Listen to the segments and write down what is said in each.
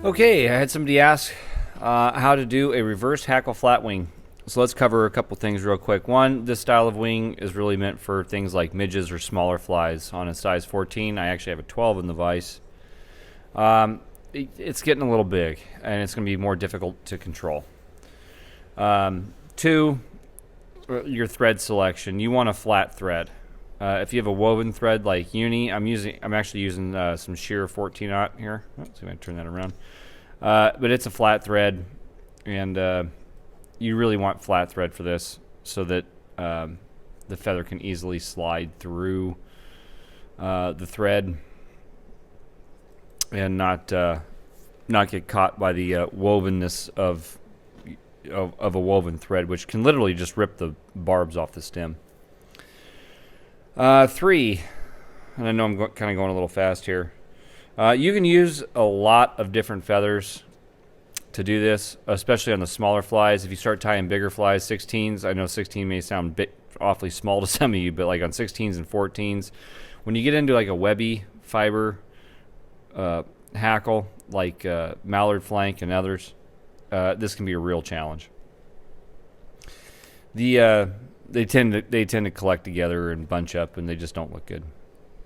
Okay, I had somebody ask how to do a reverse hackle flat wing. So let's cover a couple things real quick. One, this style of wing is really meant for things like midges or smaller flies. On a size 14, I actually have a 12 in the vise. It's getting a little big, and it's going to be more difficult to control. Two, your thread selection. You want a flat thread. If you have a woven thread like uni, I'm actually using some sheer 14-aught here. Let's see if I can turn that around. But it's a flat thread, and you really want flat thread for this so that the feather can easily slide through the thread and not get caught by the wovenness of a woven thread, which can literally just rip the barbs off the stem. Three, and I know I'm kind of going a little fast here. You can use a lot of different feathers to do this, especially on the smaller flies. If you start tying bigger flies, 16s, I know 16 may sound awfully small to some of you, but like on 16s and 14s, when you get into like a webby fiber hackle, like mallard flank and others, this can be a real challenge. They tend to collect together and bunch up, and they just don't look good.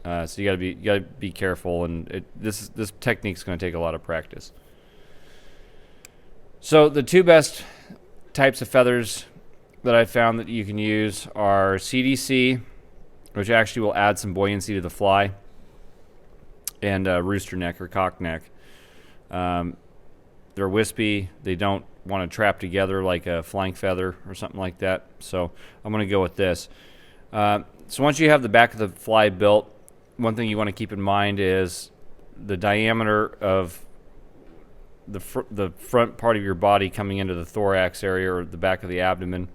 So you gotta be careful, and this technique's going to take a lot of practice. So the two best types of feathers that I found that you can use are CDC, which actually will add some buoyancy to the fly, and rooster neck or cock neck. They're wispy. They don't want to trap together like a flank feather or something like that. So I'm going to go with this. So once you have the back of the fly built, one thing you want to keep in mind is the diameter of the front part of your body coming into the thorax area or the back of the abdomen,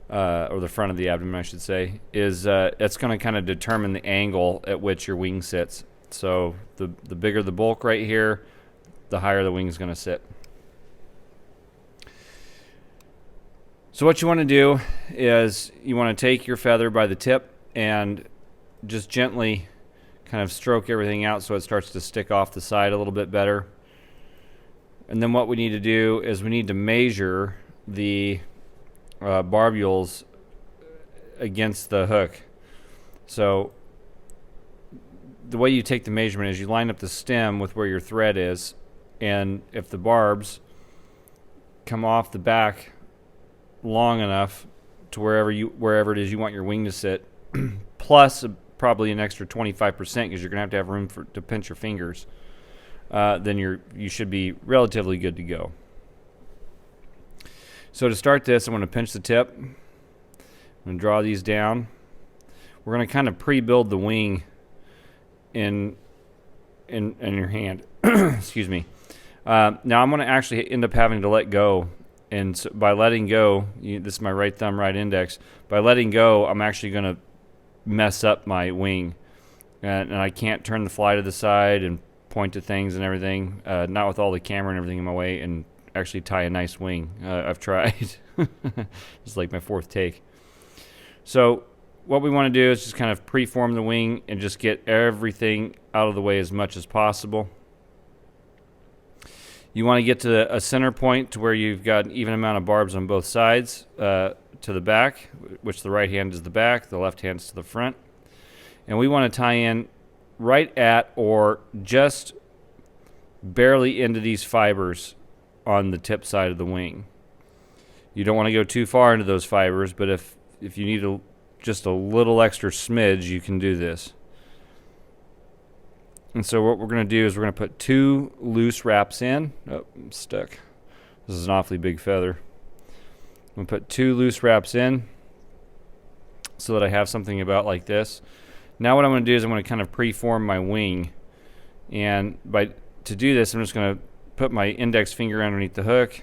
or the front of the abdomen, I should say, is it's going to kind of determine the angle at which your wing sits. So the bigger the bulk right here, the higher the wing is going to sit. So what you want to do is you want to take your feather by the tip and just gently kind of stroke everything out so it starts to stick off the side a little bit better. And then what we need to do is we need to measure the barbules against the hook. So the way you take the measurement is you line up the stem with where your thread is, and if the barbs come off the back long enough to wherever it is you want your wing to sit, plus probably an extra 25% because you're going to have room to pinch your fingers, then you should be relatively good to go. So to start this, I'm going to pinch the tip. I'm going to draw these down. We're going to kind of pre-build the wing in your hand. Excuse me. Now I'm going to actually end up having to let go. And so by letting go, this is my right thumb, right index. By letting go, I'm actually going to mess up my wing. And I can't turn the fly to the side and point to things and everything, not with all the camera and everything in my way, and actually tie a nice wing. I've tried. It's like my fourth take. So what we want to do is just kind of preform the wing and just get everything out of the way as much as possible. You want to get to a center point to where you've got an even amount of barbs on both sides to the back, which the right hand is the back, the left hand is to the front. And we want to tie in right at or just barely into these fibers on the tip side of the wing. You don't want to go too far into those fibers, but if you need just a little extra smidge, you can do this. And so what we're going to do is we're going to put 2 loose wraps in. Oh, I'm stuck. This is an awfully big feather. I'm going to put 2 loose wraps in so that I have something about like this. Now what I'm going to do is I'm going to kind of preform my wing. And to do this, I'm just going to put my index finger underneath the hook.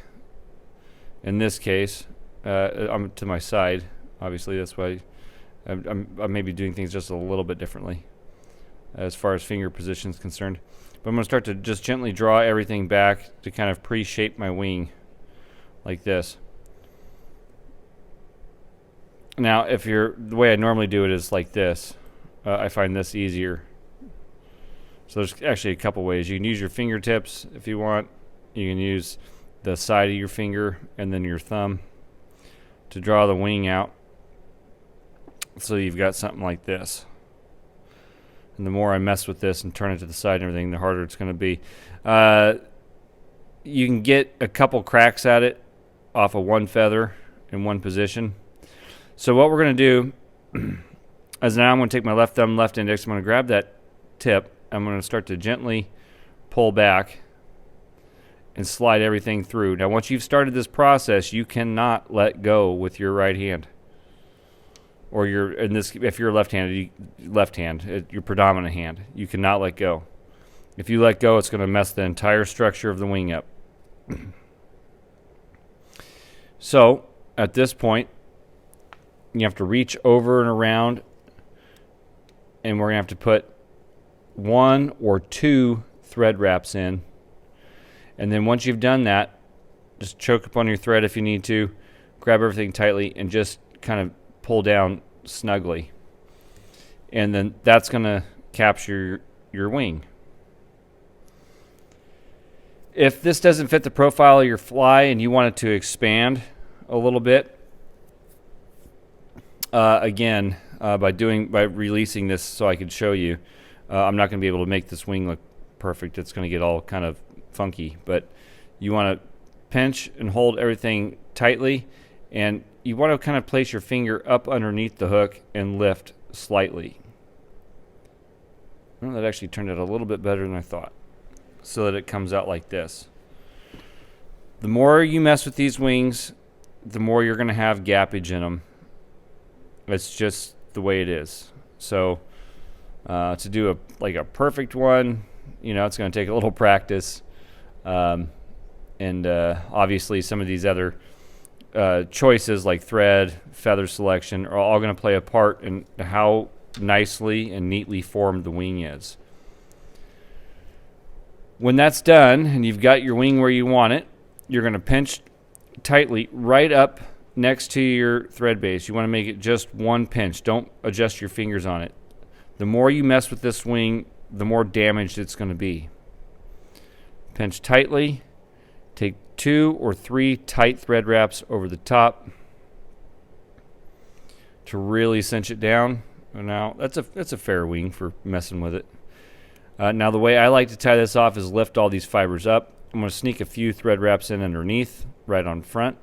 In this case, I'm to my side. Obviously, that's why I'm maybe doing things just a little bit differently as far as finger position is concerned. But I'm going to start to just gently draw everything back to kind of pre-shape my wing like this. Now, the way I normally do it is like this. I find this easier. So there's actually a couple ways. You can use your fingertips if you want. You can use the side of your finger and then your thumb to draw the wing out. So you've got something like this. And the more I mess with this and turn it to the side and everything, the harder it's going to be. You can get a couple cracks at it off of one feather in one position. So what we're going to do is now I'm going to take my left thumb, left index. I'm going to grab that tip. I'm going to start to gently pull back and slide everything through. Now, once you've started this process, you cannot let go with your right hand. Or if you're left-handed, your predominant hand, you cannot let go. If you let go, it's going to mess the entire structure of the wing up. So, at this point, you have to reach over and around, and we're going to have to put 1 or 2 thread wraps in. And then once you've done that, just choke up on your thread if you need to, grab everything tightly, and just kind of pull down snugly. And then that's going to capture your wing. If this doesn't fit the profile of your fly and you want it to expand a little bit, again, by releasing this so I could show you, I'm not going to be able to make this wing look perfect. It's going to get all kind of funky. But you want to pinch and hold everything tightly, and you want to kind of place your finger up underneath the hook and lift slightly. Well, that actually turned out a little bit better than I thought, so that it comes out like this. The more you mess with these wings, the more you're going to have gappage in them. It's just the way it is. So to do a perfect one, it's going to take a little practice. And obviously some of these other choices like thread, feather selection are all going to play a part in how nicely and neatly formed the wing is. When that's done and you've got your wing where you want it, you're going to pinch tightly right up next to your thread base. You want to make it just one pinch. Don't adjust your fingers on it. The more you mess with this wing, the more damaged it's going to be. Pinch tightly. Take 2 or 3 tight thread wraps over the top to really cinch it down. Now, that's a fair wing for messing with it. Now, the way I like to tie this off is lift all these fibers up. I'm going to sneak a few thread wraps in underneath, right in front.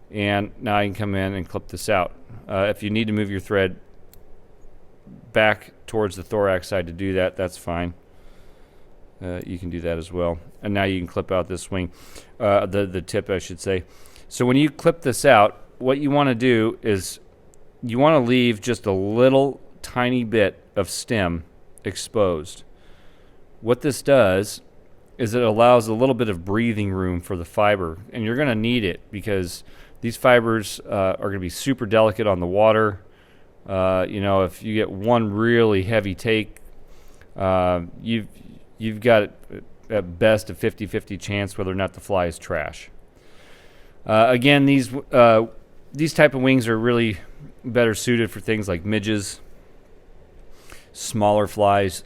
And now I can come in and clip this out. If you need to move your thread back towards the thorax side to do that, that's fine. You can do that as well. And now you can clip out this wing, the tip, I should say. So when you clip this out, what you want to do is you want to leave just a little tiny bit of stem exposed. What this does is it allows a little bit of breathing room for the fiber, and you're going to need it because these fibers are going to be super delicate on the water. If you get one really heavy take, you've got at best a 50-50 chance whether or not the fly is trash. Again, these type of wings are really better suited for things like midges, smaller flies.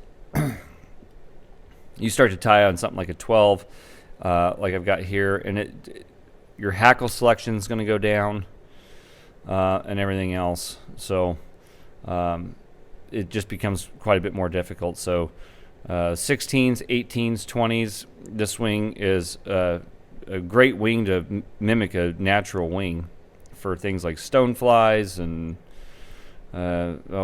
You start to tie on something like a 12, like I've got here, and your hackle selection is going to go down, and everything else. So it just becomes quite a bit more difficult. So 16s, 18s, 20s, this wing is a great wing to mimic a natural wing for things like stoneflies and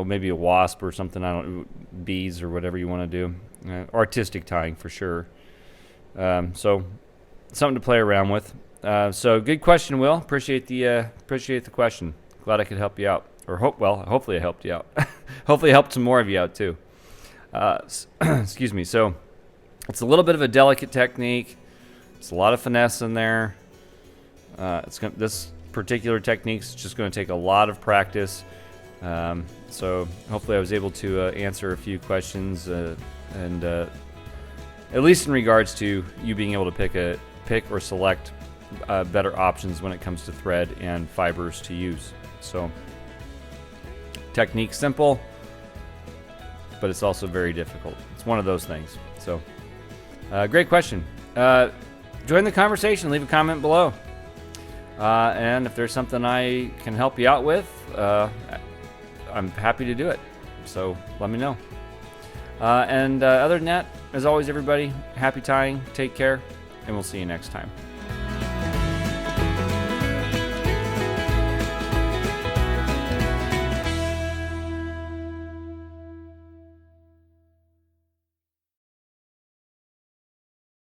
maybe a wasp or something. Bees or whatever you want to do. Artistic tying for sure. So something to play around with. So good question, Will. Appreciate the question. Glad I could help you out. Hopefully I helped you out. Hopefully I helped some more of you out too. Excuse me. So it's a little bit of a delicate technique. It's a lot of finesse in there. This particular technique is just going to take a lot of practice. So hopefully I was able to answer a few questions, and at least in regards to you being able to pick or select better options when it comes to thread and fibers to use. So technique simple, but it's also very difficult. It's one of those things. So, great question. Join the conversation. Leave a comment below. And if there's something I can help you out with, I'm happy to do it. So let me know. And other than that, as always, everybody, happy tying. Take care, and we'll see you next time.